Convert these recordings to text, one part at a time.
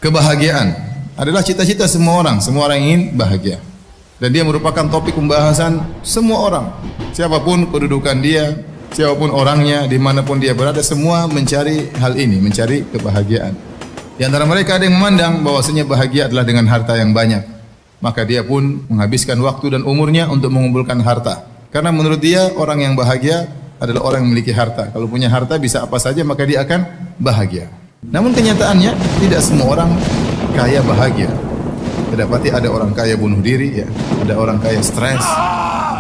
Kebahagiaan adalah cita-cita semua orang. Semua orang ingin bahagia. Dan dia merupakan topik pembahasan semua orang. Siapapun kedudukan dia, siapapun orangnya, dimanapun dia berada, semua mencari hal ini, mencari kebahagiaan. Di antara mereka ada yang memandang bahwasanya bahagia adalah dengan harta yang banyak. Maka dia pun menghabiskan waktu dan umurnya untuk mengumpulkan harta. Karena menurut dia orang yang bahagia adalah orang yang memiliki harta. Kalau punya harta bisa apa saja maka dia akan bahagia. Namun kenyataannya tidak semua orang kaya bahagia. Kedapati ada orang kaya bunuh diri, ya. Ada orang kaya stres,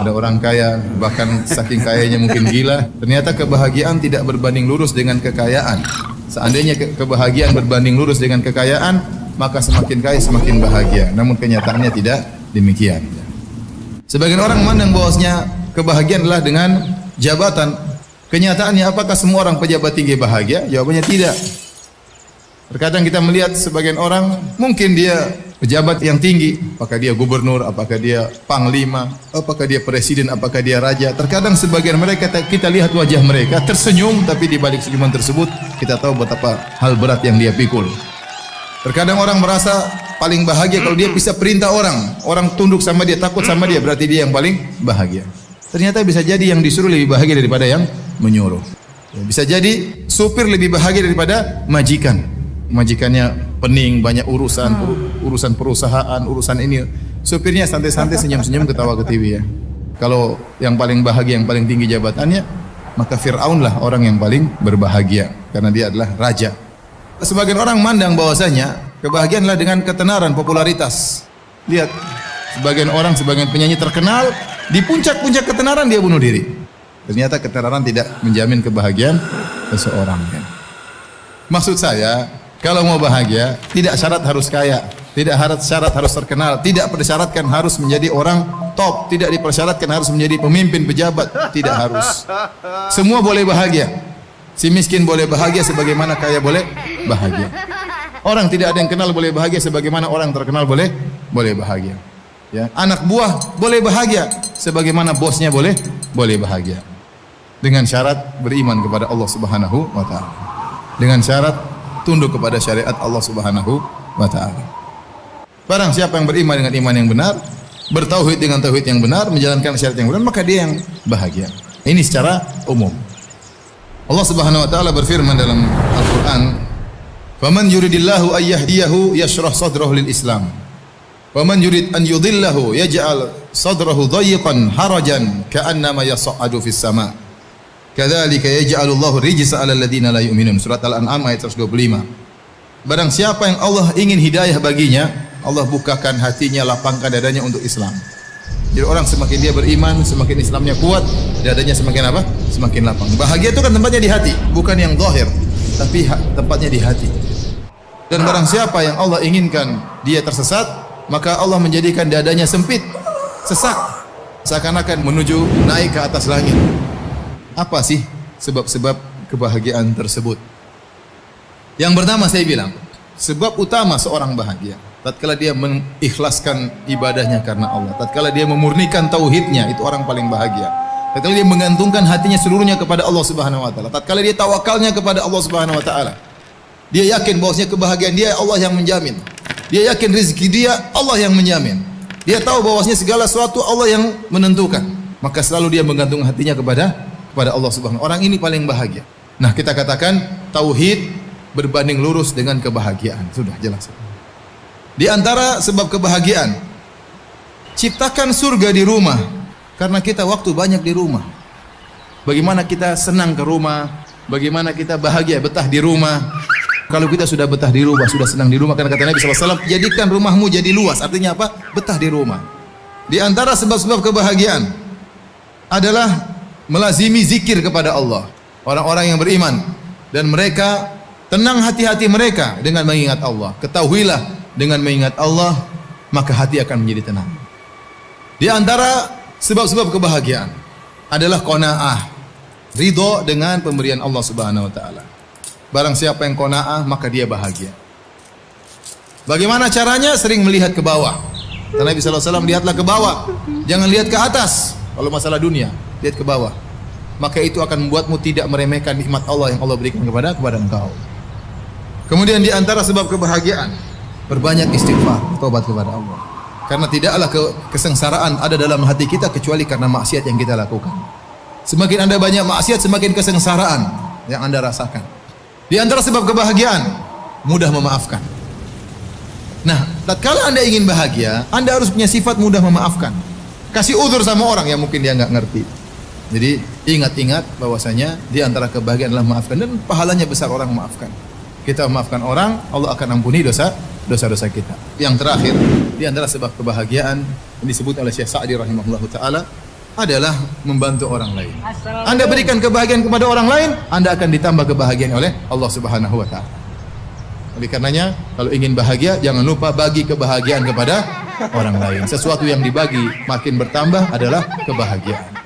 ada orang kaya bahkan saking kayanya mungkin gila. Ternyata kebahagiaan tidak berbanding lurus dengan kekayaan. Seandainya kebahagiaan berbanding lurus dengan kekayaan, maka semakin kaya semakin bahagia. Namun kenyataannya tidak demikian. Sebagian orang memandang bahwasanya kebahagiaan adalah dengan jabatan. Kenyataannya apakah semua orang pejabat tinggi bahagia? Jawabannya tidak. Terkadang kita melihat sebagian orang mungkin dia pejabat yang tinggi, apakah dia gubernur, apakah dia panglima, apakah dia presiden, apakah dia raja. Terkadang sebagian mereka kita lihat wajah mereka tersenyum, tapi di balik senyuman tersebut kita tahu betapa hal berat yang dia pikul. Terkadang orang merasa paling bahagia kalau dia bisa perintah orang, orang tunduk sama dia, takut sama dia, berarti dia yang paling bahagia. Ternyata bisa jadi yang disuruh lebih bahagia daripada yang menyuruh. Bisa jadi supir lebih bahagia daripada majikan. Majikannya pening, banyak urusan, urusan perusahaan, urusan ini. Supirnya santai-santai, senyum-senyum, ketawa-ketiwi, ya. Kalau yang paling bahagia, yang paling tinggi jabatannya, maka Fir'aun lah orang yang paling berbahagia karena dia adalah raja. Sebagian orang mandang bahwasanya kebahagiaan adalah dengan ketenaran, popularitas. Lihat, sebagian orang, sebagian penyanyi terkenal, di puncak-puncak ketenaran dia bunuh diri. Ternyata ketenaran tidak menjamin kebahagiaan seseorang, ya. Maksud saya, kalau mau bahagia, tidak syarat harus kaya, tidak syarat harus terkenal, tidak persyaratkan harus menjadi orang top, tidak dipersyaratkan harus menjadi pemimpin, pejabat, tidak harus. Semua boleh bahagia. Si miskin boleh bahagia sebagaimana kaya boleh bahagia. Orang tidak ada yang kenal boleh bahagia sebagaimana orang terkenal boleh bahagia. Ya, anak buah boleh bahagia sebagaimana bosnya boleh bahagia. Dengan syarat beriman kepada Allah Subhanahu wa taala. Dengan syarat tunduk kepada syariat Allah Subhanahu wa taala. Barang siapa yang beriman dengan iman yang benar, bertauhid dengan tauhid yang benar, menjalankan syariat yang benar, maka dia yang bahagia. Ini secara umum. Allah Subhanahu wa taala berfirman dalam Al-Qur'an, "Faman yuridillahu ay yahdiyahu yashrah sadrahu lil Islam. Wa man yurid an yudhillahu yaj'al sadrahu dhayiqan harajan ka'annama yas'adu fis sama'. Kadzalika yaj'alullahu rijsa 'alal ladzina la yu'minun." Surat Al-An'am ayat 125. Barang siapa yang Allah ingin hidayah baginya, Allah bukakan hatinya, lapangkan dadanya untuk Islam. Jadi orang semakin dia beriman, semakin Islamnya kuat, dadanya semakin apa? Semakin lapang. Bahagia itu kan tempatnya di hati, bukan yang zahir, tapi tempatnya di hati. Dan barang siapa yang Allah inginkan dia tersesat, maka Allah menjadikan dadanya sempit, sesak, seakan-akan menuju naik ke atas langit. Apa sih sebab-sebab kebahagiaan tersebut? Yang pertama saya bilang, sebab utama seorang bahagia tatkala dia mengikhlaskan ibadahnya karena Allah, tatkala dia memurnikan tauhidnya, itu orang paling bahagia. Tatkala dia menggantungkan hatinya seluruhnya kepada Allah Subhanahu wa taala, tatkala dia tawakalnya kepada Allah Subhanahu wa taala. Dia yakin bahwasanya kebahagiaan dia Allah yang menjamin. Dia yakin rezeki dia Allah yang menjamin. Dia tahu bahwasanya segala sesuatu Allah yang menentukan. Maka selalu dia menggantung hatinya kepada Allah Subhanahu. Orang ini paling bahagia. Nah, kita katakan tauhid berbanding lurus dengan kebahagiaan. Sudah jelas. Di antara sebab kebahagiaan, ciptakan surga di rumah. Karena kita waktu banyak di rumah. Bagaimana kita senang ke rumah, bagaimana kita bahagia betah di rumah. Kalau kita sudah betah di rumah, sudah senang di rumah, karena kata Nabi SAW, jadikan rumahmu jadi luas. Artinya apa? Betah di rumah. Di antara sebab-sebab kebahagiaan adalah melazimi zikir kepada Allah. Orang-orang yang beriman dan mereka tenang hati-hati mereka dengan mengingat Allah. Ketahuilah, dengan mengingat Allah maka hati akan menjadi tenang. Di antara sebab-sebab kebahagiaan adalah qanaah, ridho dengan pemberian Allah Subhanahu wa taala. Barang siapa yang qanaah maka dia bahagia. Bagaimana caranya? Sering melihat ke bawah. Karena Nabi SAW, lihatlah ke bawah, jangan lihat ke atas. Kalau masalah dunia, lihat ke bawah. Maka itu akan membuatmu tidak meremehkan nikmat Allah yang Allah berikan kepada engkau. Kemudian di antara sebab kebahagiaan Perbanyak istighfar, tobat kepada Allah. Karena tidaklah kesengsaraan ada dalam hati kita kecuali karena maksiat yang kita lakukan. Semakin Anda banyak maksiat, semakin kesengsaraan yang Anda rasakan. Di antara sebab kebahagiaan, mudah memaafkan. Nah, tatkala Anda ingin bahagia, Anda harus punya sifat mudah memaafkan. Kasih udzur sama orang yang mungkin dia enggak ngerti. Jadi ingat-ingat bahwasanya di antara kebahagiaan adalah memaafkan, dan pahalanya besar orang memaafkan. Kita memaafkan orang, Allah akan ampuni dosa-dosa kita. Yang terakhir, di antara sebab kebahagiaan yang disebut oleh Syekh Sa'di rahimahullahu taala adalah membantu orang lain. Anda berikan kebahagiaan kepada orang lain, Anda akan ditambah kebahagiaan oleh Allah Subhanahu wa taala. Oleh karenanya, kalau ingin bahagia, jangan lupa bagi kebahagiaan kepada orang lain. Sesuatu yang dibagi makin bertambah adalah kebahagiaan.